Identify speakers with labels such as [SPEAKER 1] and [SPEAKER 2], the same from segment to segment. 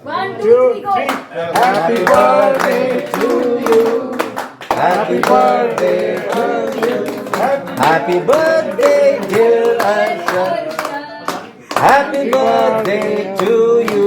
[SPEAKER 1] 1, 2, 3, go.
[SPEAKER 2] Happy birthday to you. Happy birthday to you. Happy birthday dear Arshad. Happy birthday to you.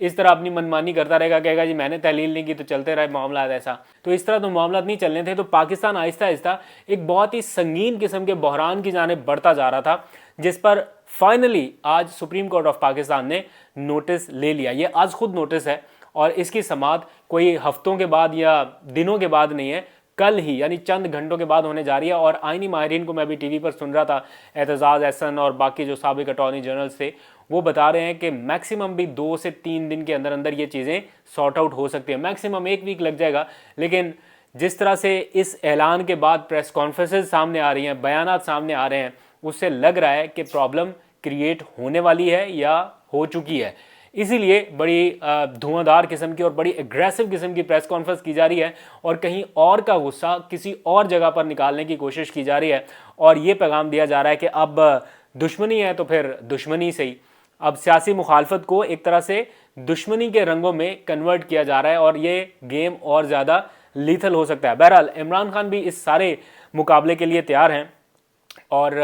[SPEAKER 3] اس طرح اپنی منمانی کرتا رہے گا, کہے گا جی میں نے تحلیل نہیں کی تو چلتے رہے معاملات ایسا. تو اس طرح تو معاملات نہیں چلنے تھے. تو پاکستان آہستہ آہستہ ایک بہت ہی سنگین قسم کے بحران کی جانب بڑھتا جا رہا تھا, جس پر فائنلی آج سپریم کورٹ آف پاکستان نے نوٹس لے لیا. یہ آج خود نوٹس ہے اور اس کی سماعت کوئی ہفتوں کے بعد یا دنوں کے بعد نہیں ہے, کل ہی یعنی چند گھنٹوں کے بعد ہونے جا رہی ہے. اور آئینی ماہرین کو میں ابھی ٹی وی پر سن رہا تھا, اعتزاز احسن اور باقی جو سابق اٹارنی جنرلز تھے, وہ بتا رہے ہیں کہ میکسیمم بھی 2 سے 3 دن کے اندر اندر یہ چیزیں سارٹ آؤٹ ہو سکتی ہیں, میکسیمم 1 ویک لگ جائے گا. لیکن جس طرح سے اس اعلان کے بعد پریس کانفرنسز سامنے آ رہی ہیں, بیانات سامنے آ رہے ہیں, اس سے لگ رہا ہے کہ پرابلم کریٹ ہونے والی ہے یا ہو چکی ہے. اسی لیے بڑی دھواں دار قسم کی اور بڑی اگریسو قسم کی پریس کانفرنس کی جا رہی ہے اور کہیں اور کا غصہ کسی اور جگہ پر نکالنے کی کوشش کی جا رہی ہے. اور یہ پیغام دیا جا رہا ہے کہ اب دشمنی ہے تو پھر دشمنی سے ہی, اب سیاسی مخالفت کو ایک طرح سے دشمنی کے رنگوں میں کنورٹ کیا جا رہا ہے اور یہ گیم اور زیادہ لیتھل ہو سکتا ہے. بہرحال عمران خان بھی اس سارے مقابلے کے لیے تیار ہیں اور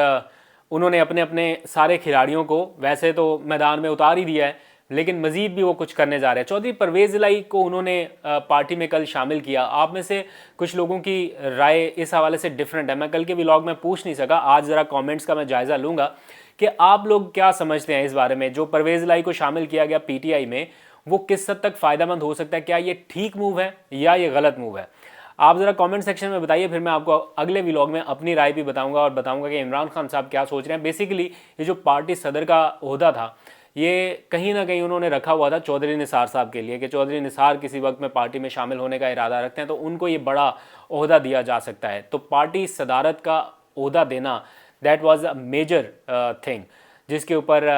[SPEAKER 3] انہوں نے اپنے اپنے سارے کھلاڑیوں کو ویسے تو میدان میں اتار ہی دیا ہے, لیکن مزید بھی وہ کچھ کرنے جا رہے ہیں. چودھری پرویز الہی کو انہوں نے پارٹی میں کل شامل کیا. آپ میں سے کچھ لوگوں کی رائے اس حوالے سے ڈیفرنٹ ہے, میں کل کے ولاگ میں پوچھ نہیں سکا, آج ذرا کامنٹس کا میں جائزہ لوں گا کہ آپ لوگ کیا سمجھتے ہیں اس بارے میں. جو پرویز الہی کو شامل کیا گیا پی ٹی آئی میں, وہ کس حد تک فائدہ مند ہو سکتا ہے, کیا یہ ٹھیک موو ہے یا یہ غلط موو ہے؟ آپ ذرا کامنٹ سیکشن میں بتائیے, پھر میں آپ کو اگلے ولاگ میں اپنی رائے بھی بتاؤں گا اور بتاؤں گا کہ عمران خان صاحب کیا سوچ رہے ہیں. بیسیکلی یہ جو پارٹی صدر کا عہدہ تھا, یہ کہیں نہ کہیں انہوں نے رکھا ہوا تھا چودھری نثار صاحب کے لیے کہ چودھری نثار کسی وقت میں پارٹی میں شامل ہونے کا ارادہ رکھتے ہیں تو ان کو یہ بڑا عہدہ دیا جا سکتا ہے. تو پارٹی صدارت کا عہدہ دینا that was a major thing, جس کے اوپر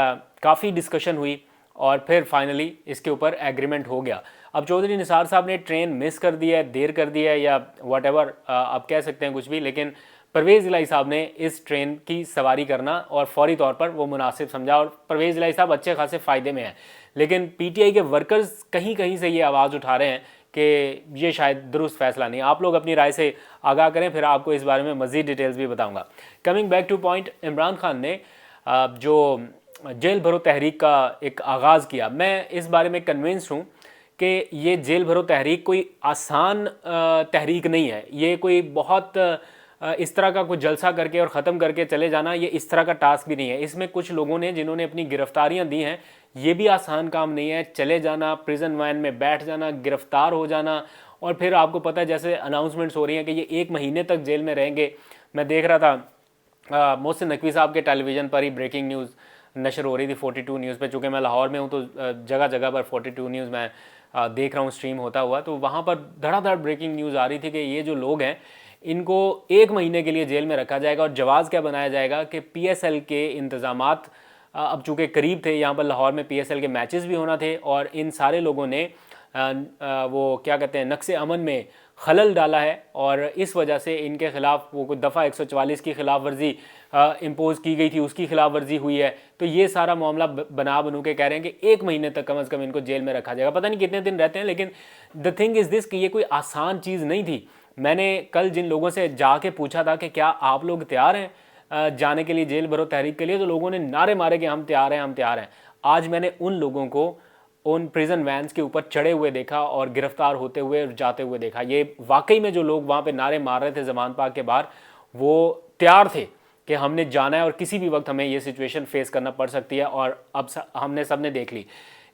[SPEAKER 3] کافی ڈسکشن ہوئی اور پھر فائنلی اس کے اوپر ایگریمنٹ ہو گیا. اب چودھری نثار صاحب نے ٹرین مس کر دی ہے, دیر کر دی ہے یا واٹ ایور آپ کہہ سکتے ہیں کچھ بھی, لیکن پرویز الہی صاحب نے اس ٹرین کی سواری کرنا اور فوری طور پر وہ مناسب سمجھا اور پرویز الہی صاحب اچھے خاصے فائدے میں ہیں. لیکن پی ٹی آئی کے ورکرز کہیں کہیں سے یہ آواز اٹھا رہے ہیں کہ یہ شاید درست فیصلہ نہیں. آپ لوگ اپنی رائے سے آگاہ کریں, پھر آپ کو اس بارے میں مزید ڈیٹیلز بھی بتاؤں گا. Coming back to point, Imran Khan نے جو جیل بھرو تحریک کا ایک آغاز کیا, میں اس بارے میں کنونسڈ ہوں کہ یہ جیل بھرو تحریک کوئی آسان تحریک نہیں ہے. یہ کوئی بہت اس طرح کا کوئی جلسہ کر کے اور ختم کر کے چلے جانا, یہ اس طرح کا ٹاسک بھی نہیں ہے. اس میں کچھ لوگوں نے جنہوں نے اپنی گرفتاریاں دی ہیں, یہ بھی آسان کام نہیں ہے. چلے جانا, پریزن وین میں بیٹھ جانا, گرفتار ہو جانا, اور پھر آپ کو پتہ ہے جیسے اناؤنسمنٹس ہو رہی ہیں کہ یہ 1 مہینے تک جیل میں رہیں گے. میں دیکھ رہا تھا محسن نقوی صاحب کے ٹیلی ویژن پر ہی بریکنگ نیوز نشر ہو رہی تھی 42 نیوز پہ. چونکہ میں لاہور میں ہوں تو جگہ جگہ پر 42 نیوز میں دیکھ رہا ہوں اسٹریم ہوتا ہوا, تو وہاں پر دھڑا دھڑ بریکنگ نیوز آ رہی تھی کہ یہ جو لوگ ہیں ان کو 1 مہینے کے لیے جیل میں رکھا جائے گا اور جواز کیا بنایا جائے گا کہ پی ایس ایل کے انتظامات اب چونکہ قریب تھے, یہاں پر لاہور میں پی ایس ایل کے میچز بھی ہونا تھے اور ان سارے لوگوں نے وہ کیا کہتے ہیں نقص امن میں خلل ڈالا ہے اور اس وجہ سے ان کے خلاف وہ کوئی دفعہ 144 کی خلاف ورزی امپوز کی گئی تھی, اس کی خلاف ورزی ہوئی ہے. تو یہ سارا معاملہ بنو کے کہہ رہے ہیں کہ 1 مہینے تک کم از کم ان کو جیل میں رکھا جائے گا. پتہ نہیں کتنے دن رہتے ہیں, لیکن دا تھنگ از دس کہ یہ کوئی آسان چیز نہیں تھی. میں نے کل جن لوگوں سے جا کے پوچھا تھا کہ کیا آپ لوگ تیار ہیں جانے کے لیے جیل بھرو تحریک کے لیے, تو لوگوں نے نعرے مارے کہ ہم تیار ہیں, ہم تیار ہیں. آج میں نے ان لوگوں کو ان پریزن وینس کے اوپر چڑھے ہوئے دیکھا اور گرفتار ہوتے ہوئے اور جاتے ہوئے دیکھا. یہ واقعی میں جو لوگ وہاں پہ نعرے مار رہے تھے زمان پاک کے باہر, وہ تیار تھے کہ ہم نے جانا ہے اور کسی بھی وقت ہمیں یہ سچویشن فیس کرنا پڑ سکتی ہے. اور اب ہم نے سب نے دیکھ لی.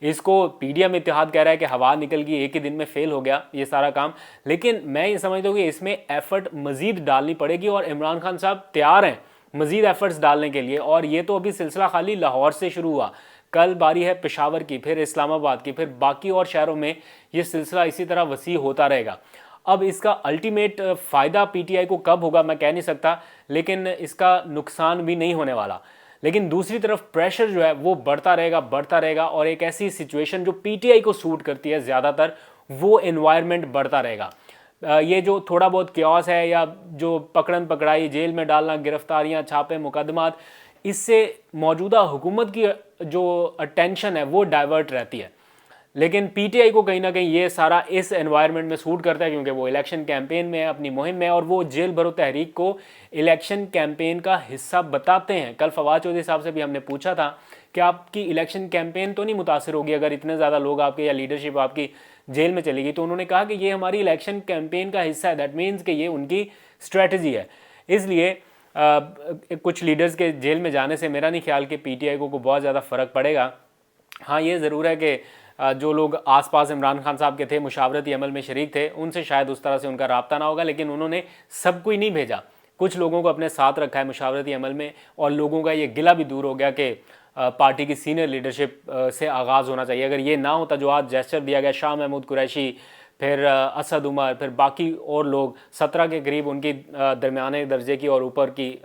[SPEAKER 3] اس کو پی ڈی ایم اتحاد کہہ رہا ہے کہ ہوا نکل گئی, 1 ہی دن میں فیل ہو گیا یہ سارا کام. لیکن میں یہ سمجھتا ہوں کہ اس میں ایفرٹ مزید ڈالنی پڑے گی اور عمران خان صاحب تیار ہیں مزید ایفرٹس ڈالنے کے لیے. اور یہ تو ابھی سلسلہ خالی لاہور سے شروع ہوا, کل باری ہے پشاور کی, پھر اسلام آباد کی, پھر باقی اور شہروں میں یہ سلسلہ اسی طرح وسیع ہوتا رہے گا. اب اس کا الٹیمیٹ فائدہ پی ٹی آئی کو کب ہوگا میں کہہ نہیں سکتا, لیکن اس کا نقصان بھی نہیں ہونے والا. لیکن دوسری طرف پریشر جو ہے وہ بڑھتا رہے گا اور ایک ایسی سچویشن جو پی ٹی آئی کو سوٹ کرتی ہے زیادہ تر, وہ انوائرمنٹ بڑھتا رہے گا. یہ جو تھوڑا بہت کیوس ہے یا جو پکڑن پکڑائی, جیل میں ڈالنا, گرفتاریاں, چھاپے, مقدمات, اس سے موجودہ حکومت کی جو اٹینشن ہے وہ ڈائیورٹ رہتی ہے. لیکن پی ٹی آئی کو کہیں نہ کہیں یہ سارا اس انوائرمنٹ میں سوٹ کرتا ہے کیونکہ وہ الیکشن کیمپین میں ہے, اپنی مہم میں, اور وہ جیل بھرو تحریک کو الیکشن کیمپین کا حصہ بتاتے ہیں. کل فواد چودھری صاحب سے بھی ہم نے پوچھا تھا کیا آپ کی الیکشن کیمپین تو نہیں متاثر ہوگی اگر اتنے زیادہ لوگ آپ کے یا لیڈرشپ آپ کی جیل میں چلے گی؟ تو انہوں نے کہا کہ یہ ہماری الیکشن کیمپین کا حصہ ہے، دیٹ مینس کہ یہ ان کی اسٹریٹجی ہے. اس لیے کچھ لیڈرز کے جیل میں جانے سے میرا نہیں خیال کہ پی ٹی آئی کو بہت زیادہ فرق پڑے گا. ہاں یہ ضرور ہے کہ جو لوگ آس پاس عمران خان صاحب کے تھے، مشاورتی عمل میں شریک تھے، ان سے شاید اس طرح سے ان کا رابطہ نہ ہوگا، لیکن انہوں نے سب کوئی نہیں بھیجا، کچھ لوگوں کو اپنے ساتھ رکھا ہے مشاورتی عمل میں. اور لوگوں کا یہ گلہ بھی دور ہو گیا کہ پارٹی کی سینئر لیڈرشپ سے آغاز ہونا چاہیے. اگر یہ نہ ہوتا جو آج جیسچر دیا گیا، شاہ محمود قریشی، پھر اسد عمر، پھر باقی اور لوگ 17 کے قریب ان کی درمیانے درجے کی اور اوپر کی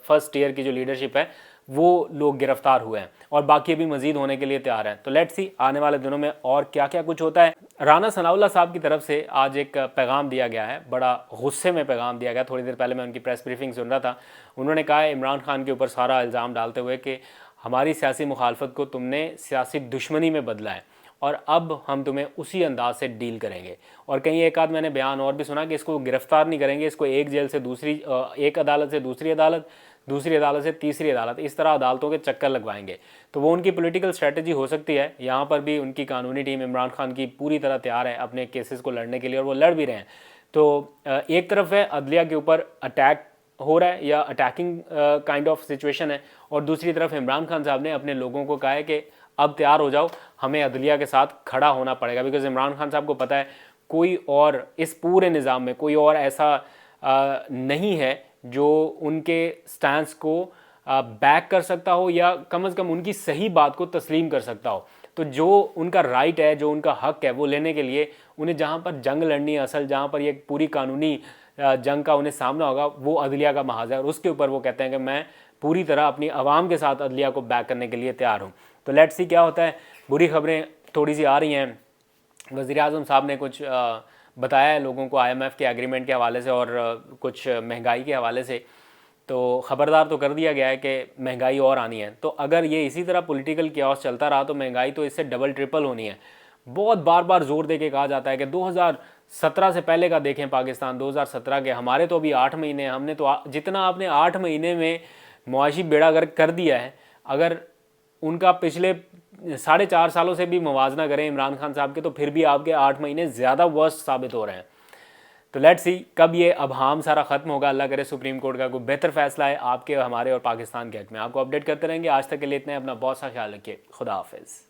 [SPEAKER 3] فرسٹ ٹیئر کی جو لیڈرشپ ہے وہ لوگ گرفتار ہوئے ہیں، اور باقی ابھی مزید ہونے کے لیے تیار ہیں. تو لیٹس سی آنے والے دنوں میں اور کیا کیا کچھ ہوتا ہے. رانا ثناء اللہ صاحب کی طرف سے آج ایک پیغام دیا گیا ہے، بڑا غصے میں پیغام دیا گیا. تھوڑی دیر پہلے میں ان کی پریس بریفنگ سن رہا تھا. انہوں نے کہا ہے عمران خان کے اوپر سارا الزام ڈالتے ہوئے کہ ہماری سیاسی مخالفت کو تم نے سیاسی دشمنی میں بدلا ہے، اور اب ہم تمہیں اسی انداز سے ڈیل کریں گے. اور کہیں ایک آدھ میں نے بیان اور بھی سنا کہ اس کو گرفتار نہیں کریں گے، اس کو ایک جیل سے دوسری، ایک عدالت سے دوسری عدالت، دوسری عدالت سے تیسری عدالت، اس طرح عدالتوں کے چکر لگوائیں گے. تو وہ ان کی پولیٹیکل اسٹریٹجی ہو سکتی ہے. یہاں پر بھی ان کی قانونی ٹیم عمران خان کی پوری طرح تیار ہے اپنے کیسز کو لڑنے کے لیے، اور وہ لڑ بھی رہے ہیں. تو ایک طرف ہے عدلیہ کے اوپر اٹیک ہو رہا ہے یا اٹیکنگ کائنڈ آف سچویشن ہے، اور دوسری طرف عمران خان صاحب نے اپنے لوگوں کو کہا ہے کہ اب تیار ہو جاؤ، ہمیں عدلیہ کے ساتھ کھڑا ہونا پڑے گا. بیکاز عمران خان صاحب کو پتہ ہے کوئی اور اس پورے نظام میں کوئی اور ایسا نہیں ہے جو ان کے سٹانس کو بیک کر سکتا ہو، یا کم از کم ان کی صحیح بات کو تسلیم کر سکتا ہو. تو جو ان کا رائٹ ہے، جو ان کا حق ہے، وہ لینے کے لیے انہیں جہاں پر جنگ لڑنی ہے، اصل جہاں پر یہ پوری قانونی جنگ کا انہیں سامنا ہوگا، وہ عدلیہ کا محاذ ہے. اور اس کے اوپر وہ کہتے ہیں کہ میں پوری طرح اپنی عوام کے ساتھ عدلیہ کو بیک کرنے کے لیے تیار ہوں. تو لیٹ سی کیا ہوتا ہے. بری خبریں تھوڑی سی آ رہی ہیں. وزیر اعظم صاحب نے کچھ بتایا ہے لوگوں کو IMF کے ایگریمنٹ کے حوالے سے اور کچھ مہنگائی کے حوالے سے. تو خبردار تو کر دیا گیا ہے کہ مہنگائی اور آنی ہے. تو اگر یہ اسی طرح پولیٹیکل کیوس چلتا رہا تو مہنگائی تو اس سے ڈبل ٹرپل ہونی ہے. بہت بار بار زور دے کے کہا جاتا ہے کہ 2017 سے پہلے کا دیکھیں پاکستان، 2017 کے ہمارے تو ابھی 8 مہینے، ہم نے تو جتنا آپ نے 8 مہینے میں معاشی بیڑا گرک کر دیا ہے، اگر ان کا پچھلے 4.5 سالوں سے بھی موازنہ کریں عمران خان صاحب کے، تو پھر بھی آپ کے 8 مہینے زیادہ ورسٹ ثابت ہو رہے ہیں. تو لیٹ سی کب یہ ابہام سارا ختم ہوگا. اللہ کرے سپریم کورٹ کا کوئی بہتر فیصلہ ہے آپ کے، ہمارے اور پاکستان کے حق میں. آپ کو اپڈیٹ کرتے رہیں گے. آج تک کے لیے اتنا ہے. اپنا بہت سا خیال رکھیے. خدا حافظ.